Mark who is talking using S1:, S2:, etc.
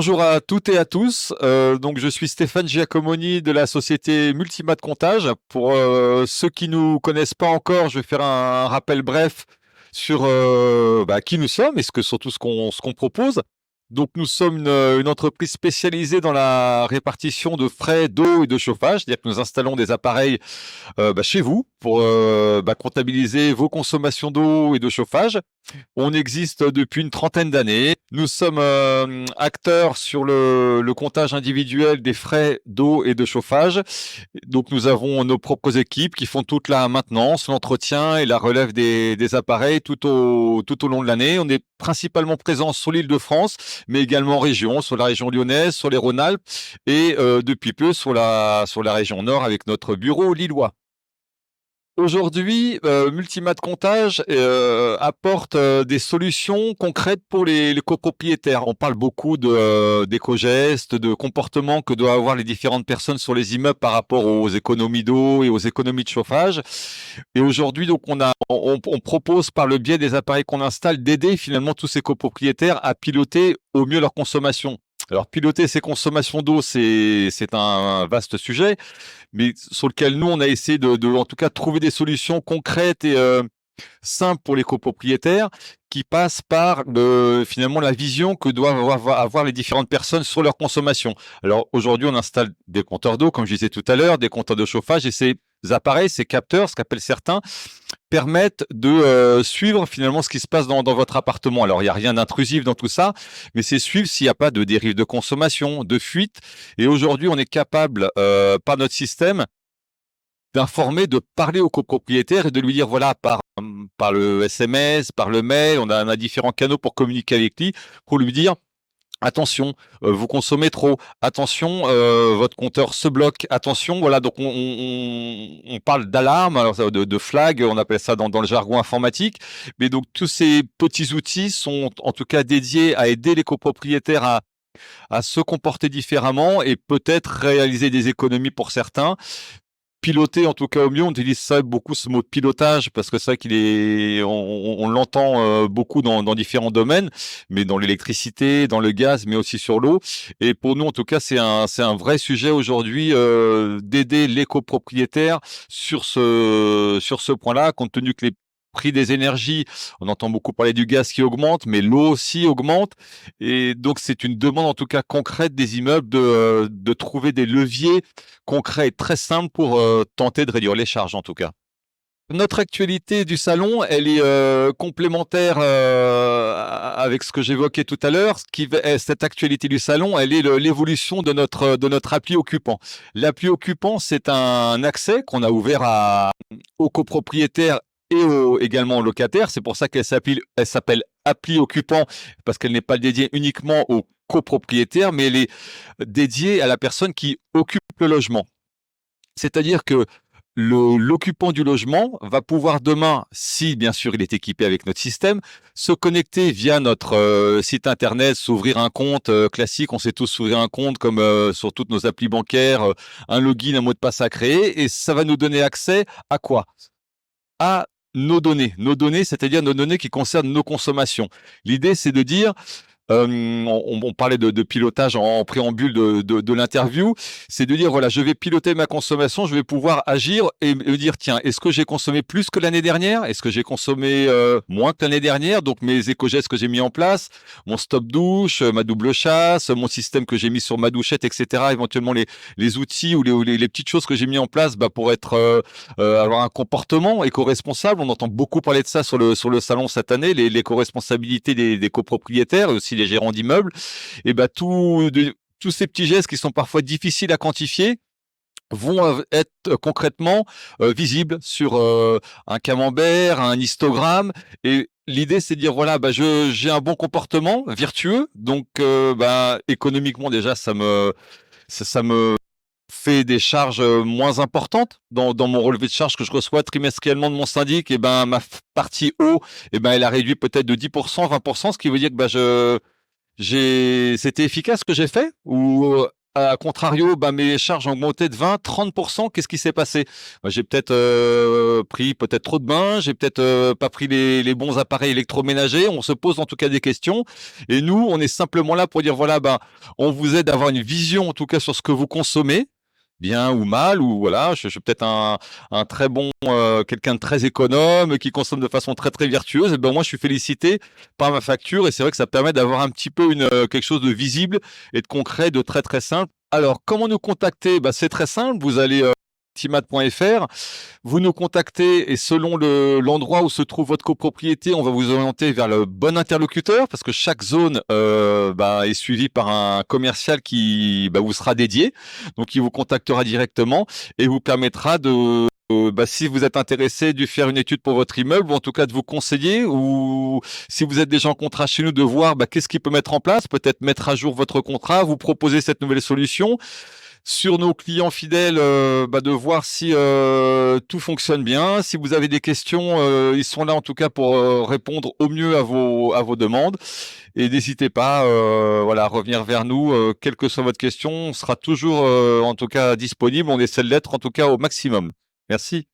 S1: Bonjour à toutes et à tous. Donc je suis Stéphane Giacomoni de la société Multimat Comptage. Pour ceux qui nous connaissent pas encore, je vais faire un rappel bref sur qui nous sommes et surtout ce qu'on propose. Donc nous sommes une entreprise spécialisée dans la répartition de frais d'eau et de chauffage, c'est-à-dire que nous installons des appareils chez vous pour comptabiliser vos consommations d'eau et de chauffage. On existe depuis une trentaine d'années. Nous sommes acteurs sur le comptage individuel des frais d'eau et de chauffage. Donc nous avons nos propres équipes qui font toute la maintenance, l'entretien et la relève des appareils tout au long de l'année. On est principalement présent sur l'île de France, mais également en région, sur la région lyonnaise, sur les Rhône-Alpes et depuis peu sur la région nord avec notre bureau lillois. Aujourd'hui, Multimat Comptage apporte des solutions concrètes pour les copropriétaires. On parle beaucoup d'éco-gestes, de comportements que doivent avoir les différentes personnes sur les immeubles par rapport aux économies d'eau et aux économies de chauffage. Et aujourd'hui, donc, on propose par le biais des appareils qu'on installe d'aider finalement tous ces copropriétaires à piloter au mieux leur consommation. Alors, piloter ses consommations d'eau, c'est un vaste sujet, mais sur lequel nous, on a essayé en tout cas, trouver des solutions concrètes et simples pour les copropriétaires qui passent par finalement la vision que doivent avoir les différentes personnes sur leur consommation. Alors aujourd'hui, on installe des compteurs d'eau, comme je disais tout à l'heure, des compteurs de chauffage et ces appareils, ces capteurs, ce qu'appellent certains, permettent de suivre finalement ce qui se passe dans votre appartement. Alors, il n'y a rien d'intrusif dans tout ça, mais c'est suivre s'il n'y a pas de dérive de consommation, de fuite. Et aujourd'hui, on est capable, par notre système, d'informer, de parler au copropriétaire et de lui dire, voilà, par le SMS, par le mail, on a différents canaux pour communiquer avec lui, pour lui dire, attention, vous consommez trop. Attention, votre compteur se bloque. Attention, voilà. Donc on parle d'alarme, alors de flag, on appelle ça dans le jargon informatique. Mais donc tous ces petits outils sont en tout cas dédiés à aider les copropriétaires à se comporter différemment et peut-être réaliser des économies pour certains. Piloter, en tout cas au mieux, on utilise ça beaucoup, ce mot de pilotage, parce que c'est vrai on l'entend beaucoup dans différents domaines, mais dans l'électricité, dans le gaz, mais aussi sur l'eau. Et pour nous, en tout cas, c'est un vrai sujet aujourd'hui d'aider les copropriétaires sur ce point-là, compte tenu que les prix des énergies, on entend beaucoup parler du gaz qui augmente, mais l'eau aussi augmente. Et donc, c'est une demande, en tout cas concrète des immeubles de trouver des leviers concret et très simple pour tenter de réduire les charges en tout cas. Notre actualité du salon, elle est complémentaire avec ce que j'évoquais tout à l'heure. Cette actualité du salon, elle est l'évolution de notre appli occupant. L'appli occupant, c'est un accès qu'on a ouvert aux copropriétaires et également aux locataires. C'est pour ça elle s'appelle appli occupant, parce qu'elle n'est pas dédiée uniquement aux copropriétaires, mais elle est dédiée à la personne qui occupe le logement. C'est-à-dire que l'occupant du logement va pouvoir demain, si bien sûr il est équipé avec notre système, se connecter via notre site internet, s'ouvrir un compte classique. On sait tous s'ouvrir un compte comme sur toutes nos applis bancaires, un login, un mot de passe à créer, et ça va nous donner accès à quoi? À nos données, c'est-à-dire nos données qui concernent nos consommations. L'idée, c'est de dire, on parlait de pilotage en préambule de l'interview, c'est de dire, voilà, je vais piloter ma consommation, je vais pouvoir agir et me dire, tiens, est-ce que j'ai consommé plus que l'année dernière? Est-ce que j'ai consommé moins que l'année dernière? Donc mes éco-gestes que j'ai mis en place, mon stop douche, ma double chasse, mon système que j'ai mis sur ma douchette, etc. Éventuellement les outils ou les petites choses que j'ai mis en place pour être avoir un comportement éco-responsable. On entend beaucoup parler de ça sur le salon cette année, l'éco-responsabilité des copropriétaires et aussi les gérants d'immeubles. Et tous ces petits gestes qui sont parfois difficiles à quantifier vont être concrètement visibles sur un camembert, un histogramme. Et l'idée, c'est de dire, voilà, j'ai un bon comportement vertueux, donc économiquement déjà, ça me fait des charges moins importantes dans mon relevé de charges que je reçois trimestriellement de mon syndic. Et ma partie eau, elle a réduit peut-être de 10%, 20%, ce qui veut dire que c'était efficace ce que j'ai fait, ou À contrario, bah, mes charges ont augmenté de 20-30%. Qu'est-ce qui s'est passé? Bah, j'ai peut-être pris peut-être trop de bains, j'ai peut-être pas pris les bons appareils électroménagers. On se pose en tout cas des questions. Et nous, on est simplement là pour dire, voilà, bah, on vous aide à avoir une vision en tout cas sur ce que vous consommez, bien ou mal, ou voilà, je suis peut-être un très bon, quelqu'un de très économe, qui consomme de façon très très vertueuse. Et ben moi, je suis félicité par ma facture, et c'est vrai que ça permet d'avoir un petit peu quelque chose de visible et de concret, de très très simple. Alors, comment nous contacter? Bah, c'est très simple. Vous allez timat.fr, vous nous contactez, et selon l'endroit où se trouve votre copropriété, on va vous orienter vers le bon interlocuteur, parce que chaque zone bah, est suivie par un commercial qui bah, vous sera dédié. Donc, il vous contactera directement et vous permettra de, bah, si vous êtes intéressé, de faire une étude pour votre immeuble, ou en tout cas de vous conseiller, ou si vous êtes déjà en contrat chez nous, de voir bah, qu'est-ce qu'il peut mettre en place, peut-être mettre à jour votre contrat, vous proposer cette nouvelle solution. Sur nos clients fidèles, bah, de voir si tout fonctionne bien. Si vous avez des questions, ils sont là en tout cas pour répondre au mieux à vos demandes. Et n'hésitez pas, voilà, à revenir vers nous, quelle que soit votre question, on sera toujours en tout cas disponible. On essaie de l'être en tout cas au maximum. Merci.